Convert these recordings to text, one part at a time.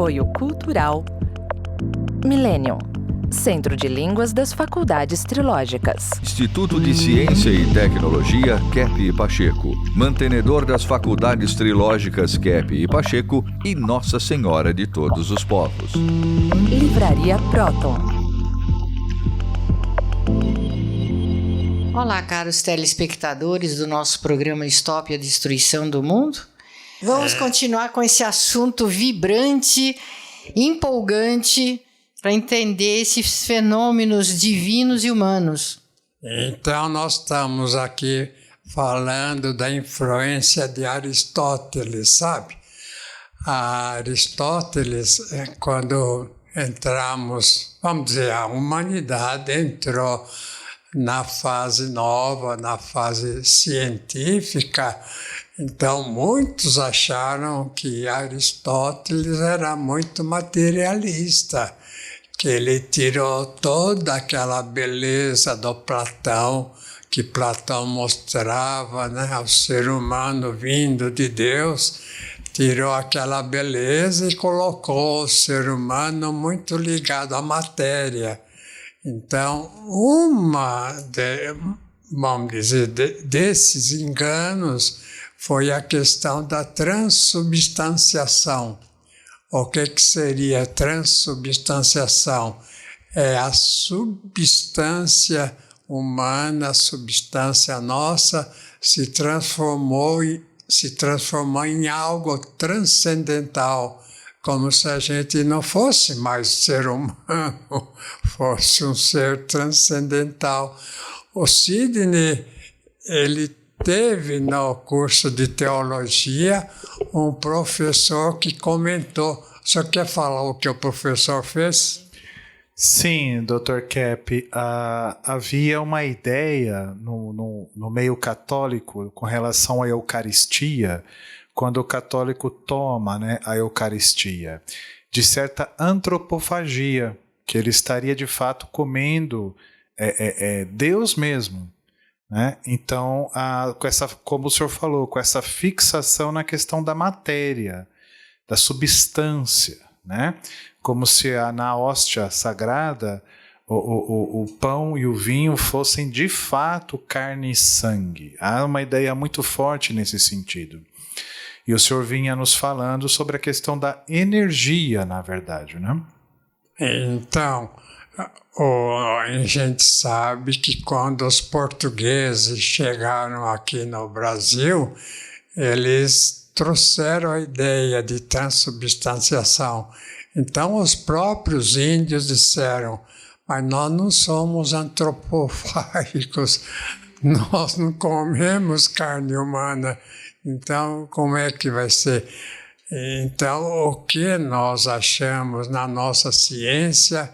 Apoio Cultural Millennium, Centro de Línguas das Faculdades Trilógicas. Instituto de Ciência e Tecnologia Kepp e Pacheco, mantenedor das Faculdades Trilógicas Kepp e Pacheco e Nossa Senhora de Todos os Povos. Livraria Próton. Olá, caros telespectadores do nosso programa Stop a Destruição do Mundo. Vamos continuar com esse assunto vibrante, empolgante, para entender esses fenômenos divinos e humanos. Então, nós estamos aqui falando da influência de Aristóteles, sabe? Aristóteles, quando entramos, vamos dizer, a humanidade entrou na fase nova, na fase científica. Então, muitos acharam que Aristóteles era muito materialista, que ele tirou toda aquela beleza do Platão, que Platão mostrava, né, ao ser humano vindo de Deus, tirou aquela beleza e colocou o ser humano muito ligado à matéria. Então, vamos dizer, desses enganos foi a questão da transubstanciação. O que seria transubstanciação? É a substância humana, a substância nossa, se transformou em algo transcendental, como se a gente não fosse mais ser humano, fosse um ser transcendental. O Sidney, ele teve no curso de teologia um professor que comentou. O senhor quer falar o que o professor fez? Sim, Dr. Kepp, havia uma ideia no meio católico com relação à Eucaristia, quando o católico toma, né, a Eucaristia, de certa antropofagia, que ele estaria de fato comendo Deus mesmo. Né? Então, como o senhor falou, com essa fixação na questão da matéria, da substância, né? Como se na hóstia sagrada o pão e o vinho fossem de fato carne e sangue. Há uma ideia muito forte nesse sentido. E o senhor vinha nos falando sobre a questão da energia, na verdade, né? Então, a gente sabe que quando os portugueses chegaram aqui no Brasil, eles trouxeram a ideia de transubstanciação. Então, os próprios índios disseram, mas nós não somos antropofágicos, nós não comemos carne humana, então como é que vai ser? Então, o que nós achamos na nossa ciência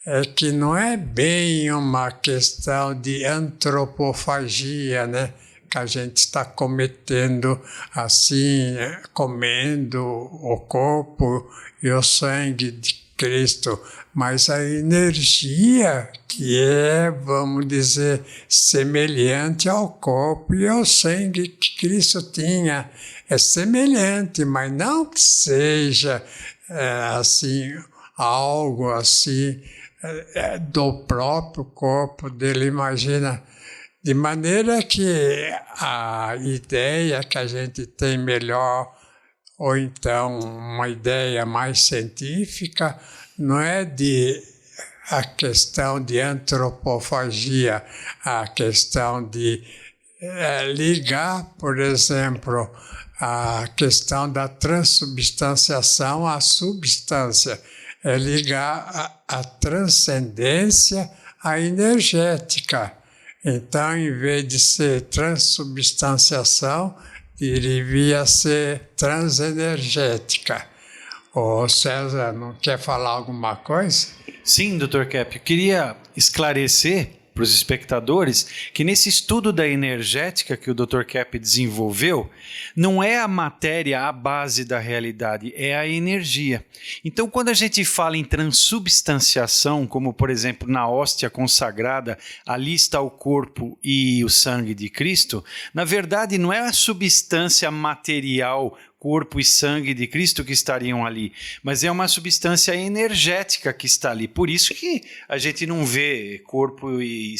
é que não é bem uma questão de antropofagia, né? Que a gente está cometendo assim, comendo o corpo e o sangue de Cristo, mas a energia que é, vamos dizer, semelhante ao corpo e ao sangue que Cristo tinha, é semelhante, mas não que seja assim, algo assim do próprio corpo dele, imagina. De maneira que a ideia que a gente tem melhor, ou então uma ideia mais científica, não é a questão de antropofagia, a questão de ligar, por exemplo, a questão da transubstanciação à substância, é ligar a transcendência à energética. Então, em vez de ser transubstanciação, devia ser transenergética. O César, não quer falar alguma coisa? Sim, Dr. Kepp, eu queria esclarecer para os espectadores que nesse estudo da energética que o Dr. Kepp desenvolveu, não é a matéria a base da realidade, é a energia. Então, quando a gente fala em transubstanciação, como por exemplo na hóstia consagrada, ali está o corpo e o sangue de Cristo, na verdade não é a substância material corpo e sangue de Cristo que estariam ali, mas é uma substância energética que está ali. Por isso que a gente não vê corpo e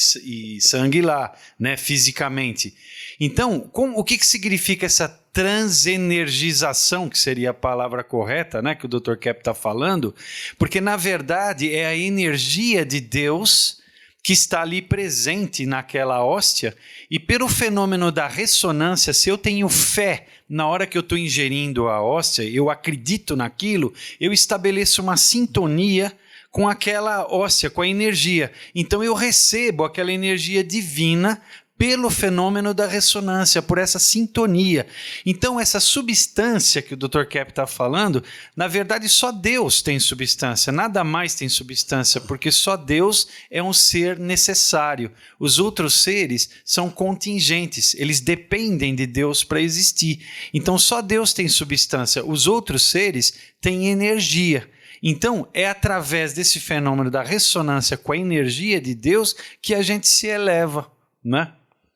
sangue lá, né, fisicamente. Então, o que significa essa transenergização, que seria a palavra correta, né, que o Dr. Kepp está falando? Porque, na verdade, é a energia de Deus que está ali presente naquela hóstia, e pelo fenômeno da ressonância, se eu tenho fé na hora que eu estou ingerindo a hóstia, eu acredito naquilo, eu estabeleço uma sintonia com aquela hóstia, com a energia. Então eu recebo aquela energia divina pelo fenômeno da ressonância, por essa sintonia. Então, essa substância que o Dr. Kepp está falando, na verdade, só Deus tem substância, nada mais tem substância, porque só Deus é um ser necessário. Os outros seres são contingentes, eles dependem de Deus para existir. Então, só Deus tem substância, os outros seres têm energia. Então, é através desse fenômeno da ressonância com a energia de Deus que a gente se eleva, né?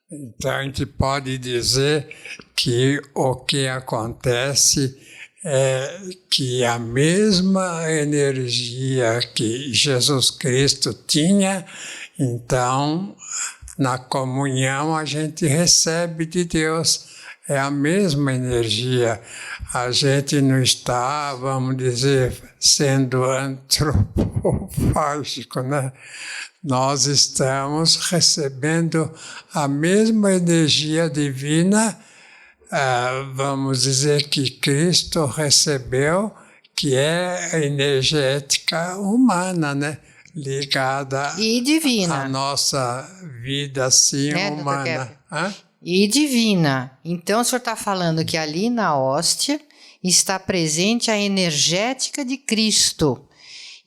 Então, a gente pode dizer que o que acontece é que a mesma energia que Jesus Cristo tinha, então, na comunhão a gente recebe de Deus. É a mesma energia. A gente não está, vamos dizer, sendo antropofágico, né? Nós estamos recebendo a mesma energia divina, vamos dizer que Cristo recebeu, que é a energética humana, né? Ligada e divina à nossa vida assim, humana. E divina. Então, o senhor está falando que ali na hóstia está presente a energética de Cristo.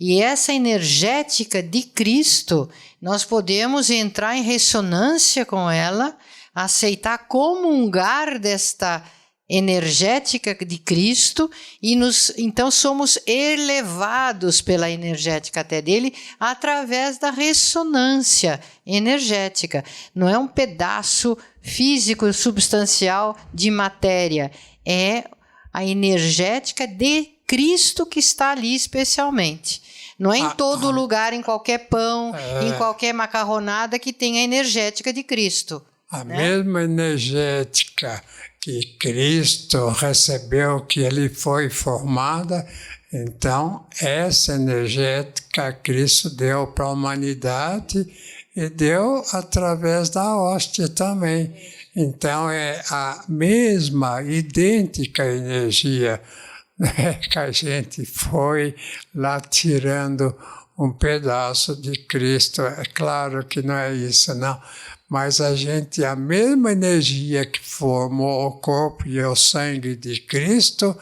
E essa energética de Cristo, nós podemos entrar em ressonância com ela, aceitar, comungar desta energética de Cristo e então somos elevados pela energética até dele através da ressonância energética. Não é um pedaço físico substancial de matéria, é a energética de Cristo que está ali especialmente. Não é em todo lugar, em qualquer pão, em qualquer macarronada que tem a energética de Cristo. A mesma energética que Cristo recebeu, que ele foi formada, então essa energética Cristo deu para a humanidade e deu através da hóstia também. Então é a mesma, idêntica energia, né, que a gente foi lá tirando um pedaço de Cristo. É claro que não é isso, não. Mas a mesma energia que formou o corpo e o sangue de Cristo,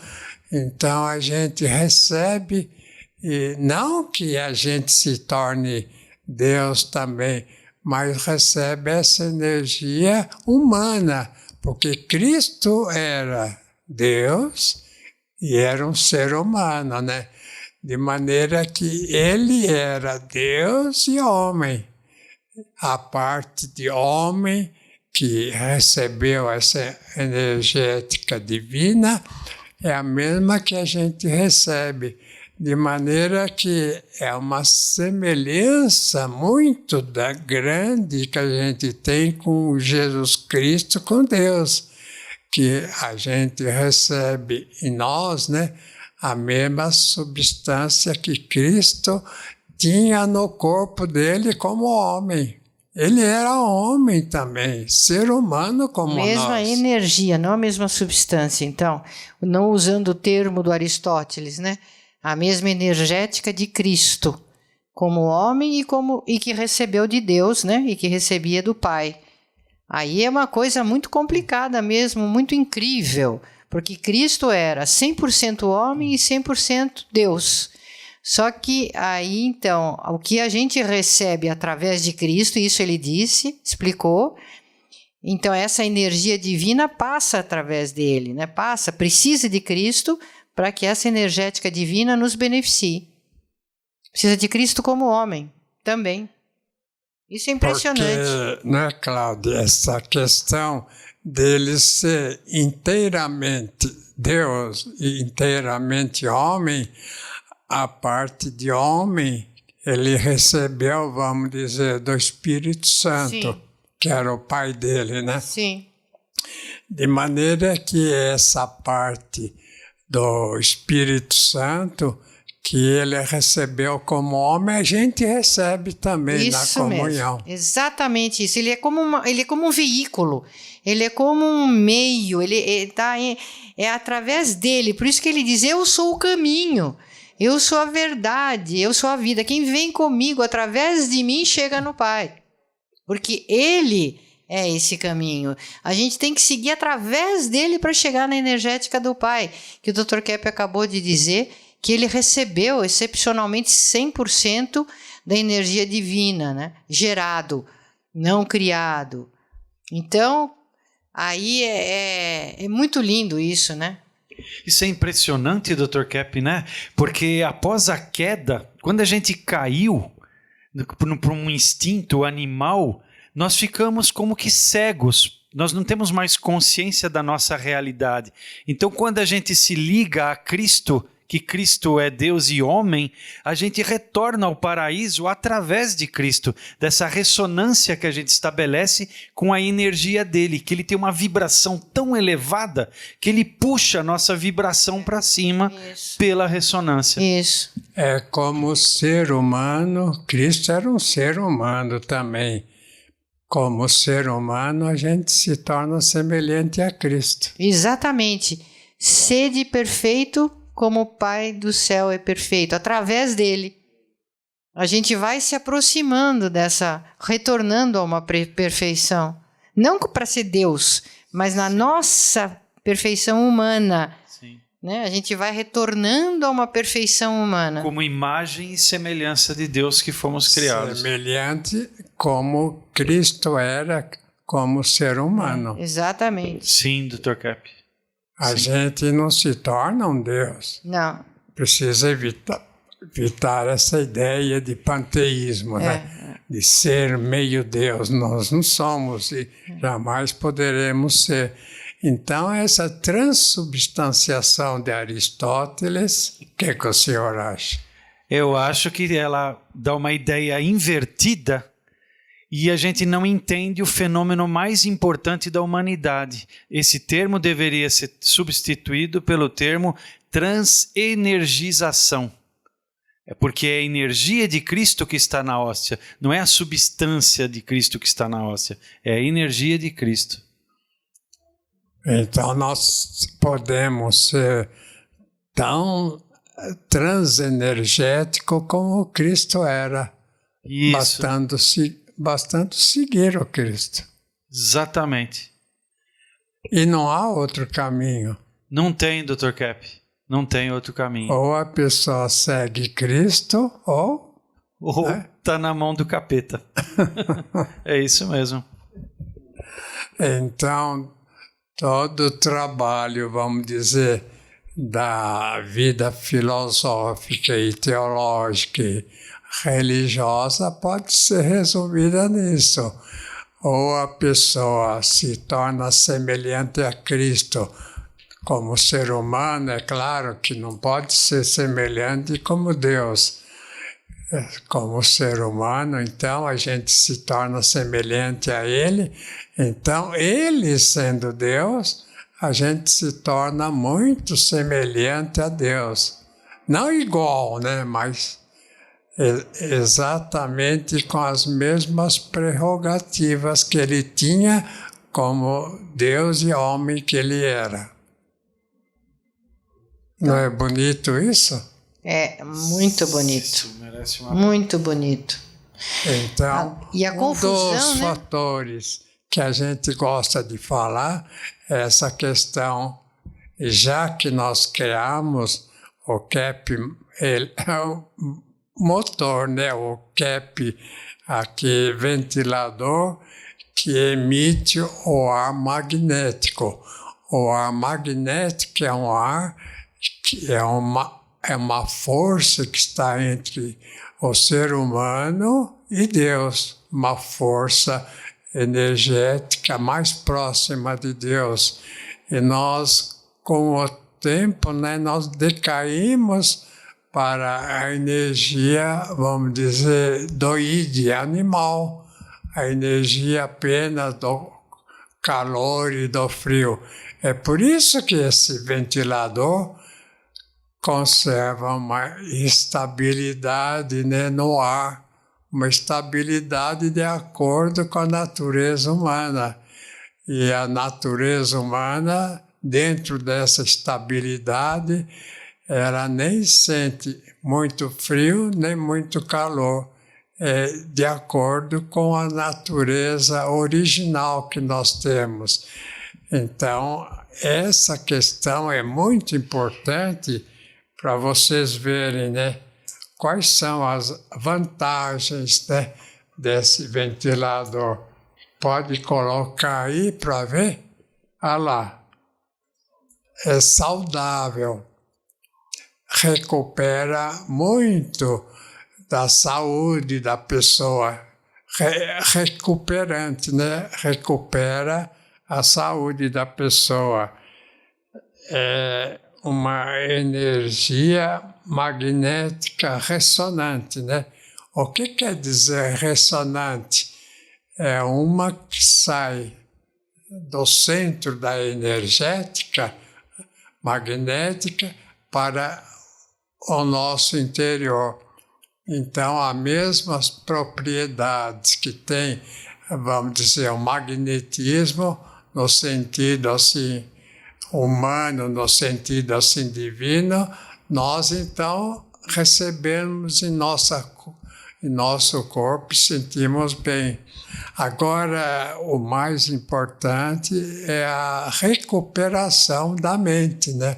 então a gente recebe, e não que a gente se torne Deus também, mas recebe essa energia humana, porque Cristo era Deus e era um ser humano, né? De maneira que ele era Deus e homem. A parte de homem que recebeu essa energética divina é a mesma que a gente recebe, de maneira que é uma semelhança muito grande que a gente tem com Jesus Cristo, com Deus, que a gente recebe em nós, né, a mesma substância que Cristo tinha no corpo dele como homem. Ele era homem também, ser humano como nós. Mesma energia, não a mesma substância. Então, não usando o termo do Aristóteles, né? A mesma energética de Cristo, como homem e que recebeu de Deus, né? E que recebia do Pai. Aí é uma coisa muito complicada mesmo, muito incrível, porque Cristo era 100% homem e 100% Deus. Só que aí, então, o que a gente recebe através de Cristo, isso ele disse, explicou, então essa energia divina passa através dele, né? Precisa de Cristo para que essa energética divina nos beneficie. Precisa de Cristo como homem também. Isso é impressionante. Porque, né, Cláudia, essa questão dele ser inteiramente Deus e inteiramente homem, a parte de homem, ele recebeu, vamos dizer, do Espírito Santo, Sim. que era o pai dele, né? Sim. De maneira que essa parte do Espírito Santo, que ele recebeu como homem, a gente recebe também na comunhão. Mesmo. Exatamente isso. Ele é como um veículo, ele é como um meio, é através dele. Por isso que ele diz, eu sou o caminho, eu sou a verdade, eu sou a vida. Quem vem comigo, através de mim, chega no Pai. Porque ele é esse caminho. A gente tem que seguir através dele para chegar na energética do Pai, que o Dr. Kepp acabou de dizer, que ele recebeu excepcionalmente 100% da energia divina, né? Gerado, não criado. Então, aí é muito lindo isso, né? Isso é impressionante, Dr. Kepp, né? Porque após a queda, quando a gente caiu para um instinto animal, nós ficamos como que cegos. Nós não temos mais consciência da nossa realidade. Então, quando a gente se liga a Cristo, que Cristo é Deus e homem, a gente retorna ao paraíso através de Cristo, dessa ressonância que a gente estabelece com a energia dele, que ele tem uma vibração tão elevada que ele puxa a nossa vibração para cima pela ressonância. Isso. É como ser humano, Cristo era um ser humano também. Como ser humano, a gente se torna semelhante a Cristo. Exatamente. Sede perfeito como o Pai do céu é perfeito. Através dele, a gente vai se aproximando retornando a uma perfeição. Não para ser Deus, mas na nossa perfeição humana. Sim. Né? A gente vai retornando a uma perfeição humana. Como imagem e semelhança de Deus que fomos criados. Semelhante como Cristo era como ser humano. Exatamente. Sim, Dr. Kepp. A gente não se torna um Deus. Não. Precisa evitar essa ideia de panteísmo, né? De ser meio Deus. Nós não somos e jamais poderemos ser. Então, essa transubstanciação de Aristóteles, o que o senhor acha? Eu acho que ela dá uma ideia invertida e a gente não entende o fenômeno mais importante da humanidade. Esse termo deveria ser substituído pelo termo transenergização. É porque é a energia de Cristo que está na hóstia, não é a substância de Cristo que está na hóstia, é a energia de Cristo. Então, nós podemos ser tão transenergético como Cristo era. Isso. Bastante seguir o Cristo. Exatamente. E não há outro caminho. Não tem, Dr. Kepp. Não tem outro caminho. Ou a pessoa segue Cristo, ou está na mão do capeta. É isso mesmo. Então, todo o trabalho, vamos dizer, da vida filosófica e teológica e religiosa pode ser resumida nisso. Ou a pessoa se torna semelhante a Cristo como ser humano, é claro que não pode ser semelhante como Deus. Como ser humano, então a gente se torna semelhante a Ele. Então, Ele sendo Deus, a gente se torna muito semelhante a Deus. Não igual, né? Mas exatamente com as mesmas prerrogativas que ele tinha como Deus e homem que ele era. Não é bonito isso? É muito bonito. Isso merece uma... Muito bonito. Então, e a confusão, dos né? fatores que a gente gosta de falar é essa questão, já que nós criamos o Kepp, ele é o motor, né? O Kepp, aqui, ventilador, que emite o ar magnético. O ar magnético é um ar que é uma força que está entre o ser humano e Deus, uma força energética mais próxima de Deus. E nós, com o tempo, né, nós decaímos para a energia, vamos dizer, do id, animal, a energia apenas do calor e do frio. É por isso que esse ventilador conserva uma estabilidade, né, no ar, uma estabilidade de acordo com a natureza humana. E a natureza humana, dentro dessa estabilidade, ela nem sente muito frio nem muito calor, de acordo com a natureza original que nós temos. Então, essa questão é muito importante para vocês verem, né, quais são as vantagens, né, desse ventilador. Pode colocar aí para ver? Olha lá. É saudável. Recupera muito da saúde da pessoa. Recuperante, né? Recupera a saúde da pessoa. É uma energia magnética ressonante, né? O que quer dizer ressonante? É uma que sai do centro da energética magnética para o nosso interior. Então, as mesmas propriedades que tem, vamos dizer, o magnetismo, no sentido assim humano, no sentido assim divino, nós então recebemos em nosso corpo e sentimos bem. Agora, o mais importante é a recuperação da mente, né?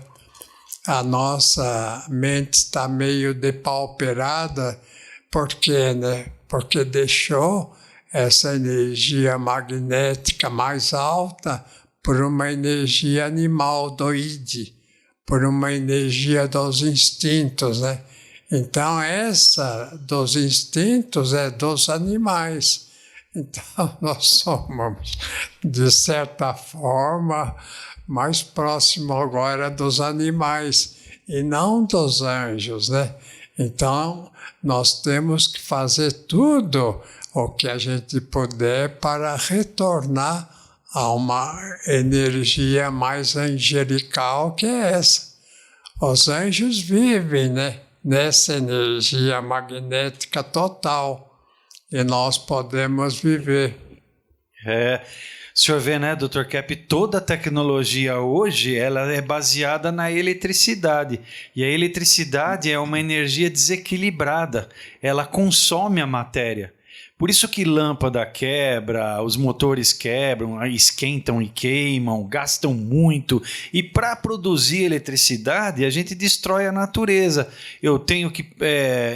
A nossa mente está meio depauperada, por quê, né? Porque deixou essa energia magnética mais alta por uma energia animal do id, por uma energia dos instintos, né? Então, essa dos instintos é dos animais. Então, nós somos, de certa forma, mais próximo agora dos animais e não dos anjos, né? Então, nós temos que fazer tudo o que a gente puder para retornar a uma energia mais angelical, que é essa. Os anjos vivem, né, nessa energia magnética total e nós podemos viver. O senhor vê, né, Dr. Kepp, toda a tecnologia hoje ela é baseada na eletricidade. E a eletricidade é uma energia desequilibrada. Ela consome a matéria. Por isso que lâmpada quebra, os motores quebram, esquentam e queimam, gastam muito. E para produzir eletricidade, a gente destrói a natureza. Eu tenho que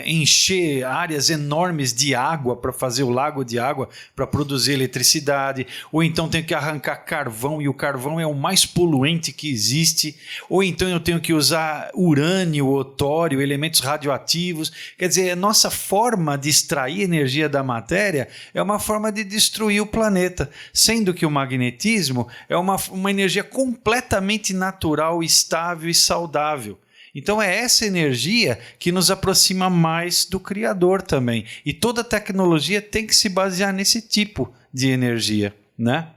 encher áreas enormes de água para fazer o lago de água para produzir eletricidade. Ou então tenho que arrancar carvão, e o carvão é o mais poluente que existe. Ou então eu tenho que usar urânio, ou tório, elementos radioativos. Quer dizer, a nossa forma de extrair energia da matéria é uma forma de destruir o planeta, sendo que o magnetismo é uma energia completamente natural, estável e saudável. Então é essa energia que nos aproxima mais do Criador também. E toda tecnologia tem que se basear nesse tipo de energia, né?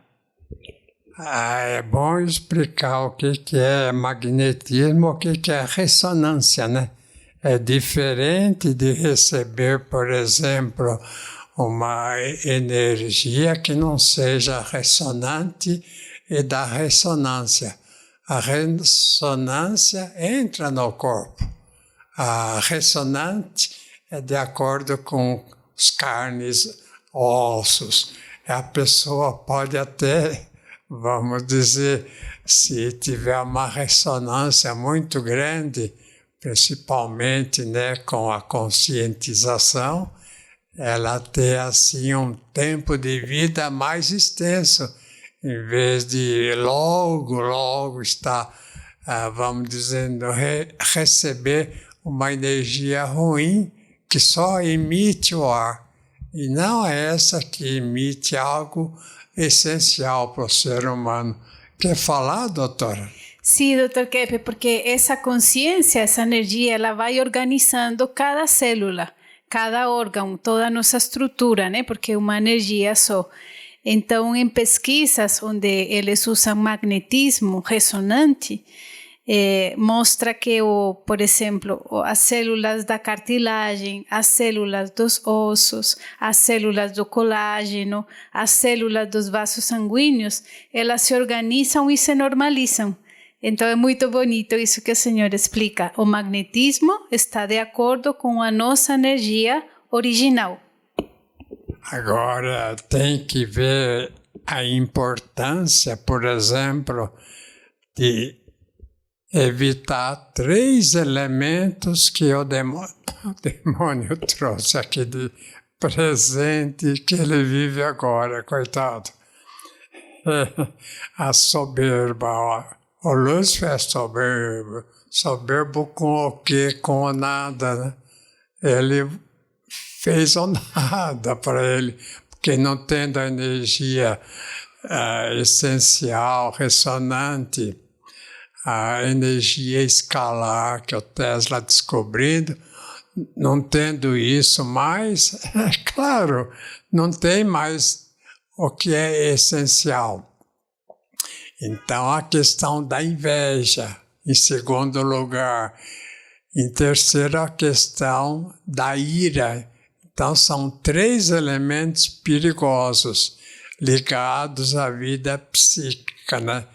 É bom explicar o que é magnetismo, o que é ressonância, né? É diferente de receber, por exemplo, uma energia que não seja ressonante e da ressonância. A ressonância entra no corpo. A ressonante é de acordo com os carnes, ossos. A pessoa pode até, vamos dizer, se tiver uma ressonância muito grande, principalmente, né, com a conscientização, ela ter assim um tempo de vida mais extenso, em vez de logo estar, vamos dizendo, receber uma energia ruim que só emite o ar. e não é essa que emite algo essencial para o ser humano. Quer falar, doutora? Sim, Dr. Keppe, porque essa consciência, essa energia, ela vai organizando cada célula, cada órgão, toda a nossa estrutura, né? Porque é uma energia só. Então, em pesquisas onde eles usam magnetismo ressonante, mostra que, por exemplo, as células da cartilagem, as células dos ossos, as células do colágeno, as células dos vasos sanguíneos, elas se organizam e se normalizam. Então é muito bonito isso que o senhor explica. O magnetismo está de acordo com a nossa energia original. Agora tem que ver a importância, por exemplo, de evitar 3 elementos que o demônio trouxe aqui de presente que ele vive agora, coitado. A soberba, ó. O Lúcifer é soberbo. Soberbo com o quê? Com o nada, né? Ele fez o nada para ele, porque não tendo a energia essencial, ressonante, a energia escalar que o Tesla descobrindo, não tendo isso mais, é claro, não tem mais o que é essencial. Então, a questão da inveja, em segundo lugar. Em terceiro, a questão da ira. Então, são 3 elementos perigosos ligados à vida psíquica, né?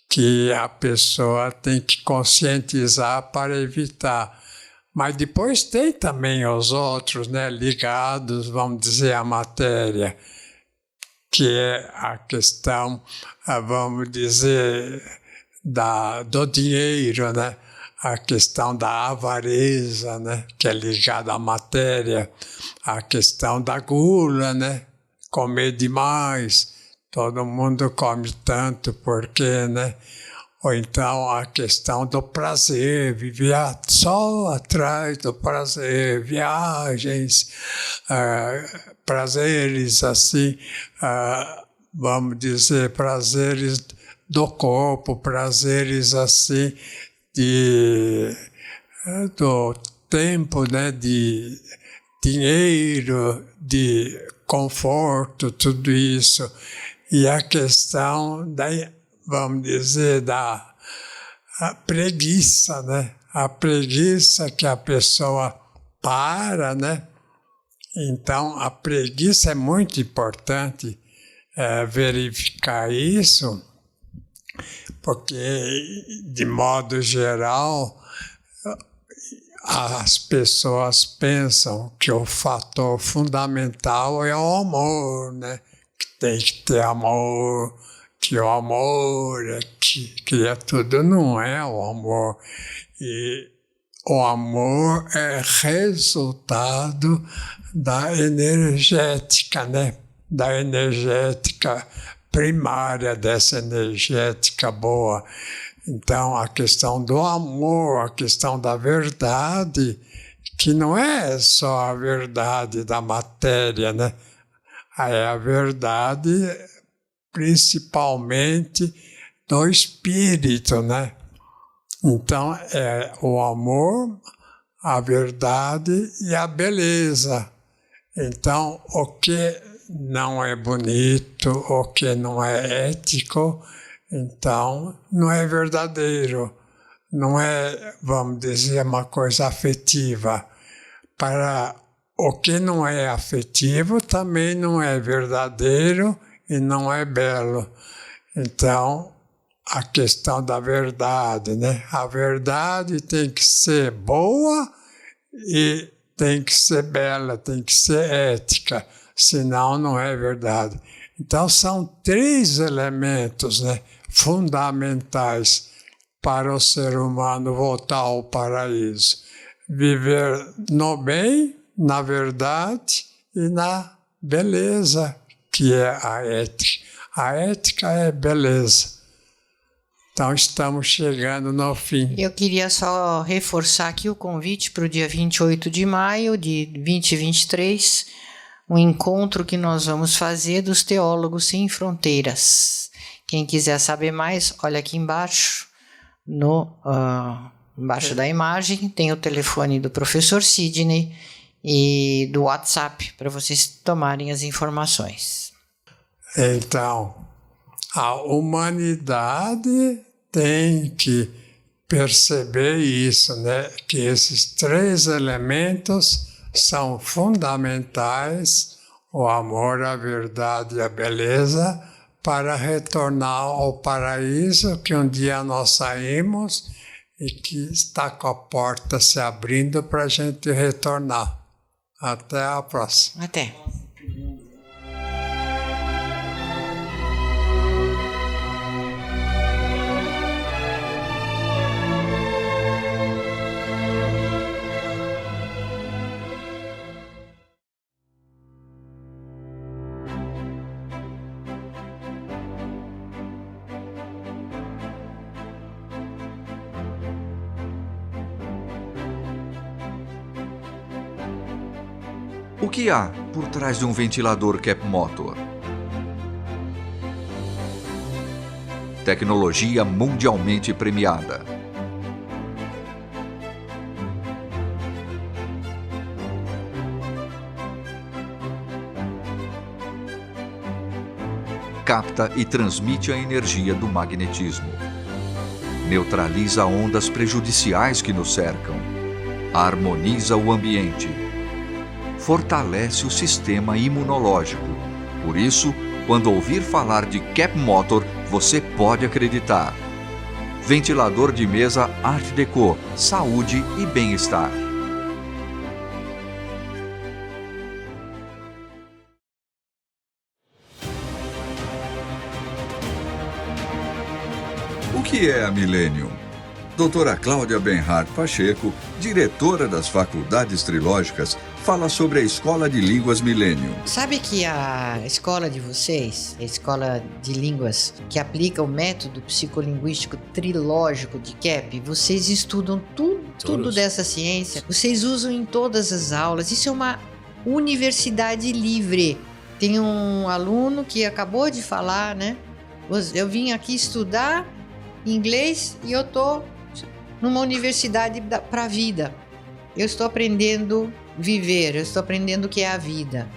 Que a pessoa tem que conscientizar para evitar. Mas depois tem também os outros, né? Ligados, vamos dizer, à matéria, que é a questão, vamos dizer, do dinheiro, né? A questão da avareza, né? Que é ligada à matéria, a questão da gula, né? Comer demais, todo mundo come tanto, porque, né? Ou então a questão do prazer, viver só atrás do prazer, viagens, prazeres assim, vamos dizer, prazeres do corpo, prazeres assim do tempo, né, de dinheiro, de conforto, tudo isso. E a questão da, vamos dizer, da preguiça, né? A preguiça que a pessoa para, né? Então, a preguiça é muito importante verificar isso, porque, de modo geral, as pessoas pensam que o fator fundamental é o amor, né? Que tem que ter amor, que o amor que é tudo, não é o amor. E o amor é resultado da energética, né? Da energética primária, dessa energética boa. Então, a questão do amor, a questão da verdade, que não é só a verdade da matéria, né? É a verdade principalmente do espírito, né? Então, é o amor, a verdade e a beleza. Então, o que não é bonito, o que não é ético, então não é verdadeiro, não é, vamos dizer, uma coisa afetiva. Para o que não é afetivo também não é verdadeiro e não é belo. Então, a questão da verdade, né? A verdade tem que ser boa e tem que ser bela, tem que ser ética, senão não é verdade. Então, são 3 elementos, né, fundamentais para o ser humano voltar ao paraíso. Viver no bem, na verdade e na beleza, que é a ética. A ética é beleza. Então, estamos chegando no fim. Eu queria só reforçar aqui o convite para o dia 28 de maio de 2023, um encontro que nós vamos fazer dos Teólogos Sem Fronteiras. Quem quiser saber mais, olha aqui embaixo, embaixo da imagem, tem o telefone do professor Sidney e do WhatsApp para vocês tomarem as informações. Então, a humanidade tem que perceber isso, né? Que esses 3 elementos são fundamentais, o amor, a verdade e a beleza, para retornar ao paraíso que um dia nós saímos e que está com a porta se abrindo para a gente retornar. Até a próxima. Até. O que há por trás de um ventilador Cap Motor? Tecnologia mundialmente premiada. Capta e transmite a energia do magnetismo. Neutraliza ondas prejudiciais que nos cercam. Harmoniza o ambiente. Fortalece o sistema imunológico. Por isso, quando ouvir falar de Cap Motor, você pode acreditar. Ventilador de mesa Art Deco, saúde e bem-estar. O que é a Millennium? Doutora Cláudia Benhart Pacheco, diretora das Faculdades Trilógicas, fala sobre a Escola de Línguas Millennium. Sabe que a escola de vocês, a escola de línguas que aplica o método psicolinguístico trilógico de Cap, vocês estudam tudo dessa ciência, vocês usam em todas as aulas, isso é uma universidade livre. Tem um aluno que acabou de falar, né? Eu vim aqui estudar inglês e eu tô numa universidade para a vida. Eu estou aprendendo a viver, eu estou aprendendo o que é a vida.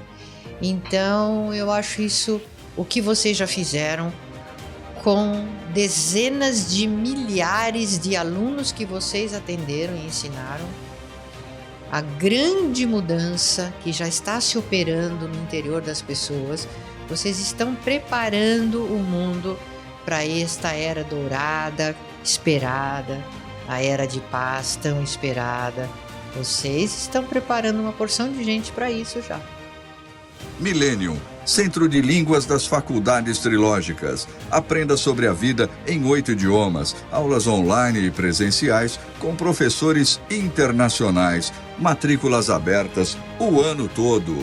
Então, eu acho isso o que vocês já fizeram com dezenas de milhares de alunos que vocês atenderam e ensinaram. A grande mudança que já está se operando no interior das pessoas. Vocês estão preparando o mundo para esta era dourada, esperada, a era de paz tão esperada. Vocês estão preparando uma porção de gente para isso já. Millennium, Centro de Línguas das Faculdades Trilógicas. Aprenda sobre a vida em 8 idiomas, aulas online e presenciais com professores internacionais, matrículas abertas o ano todo.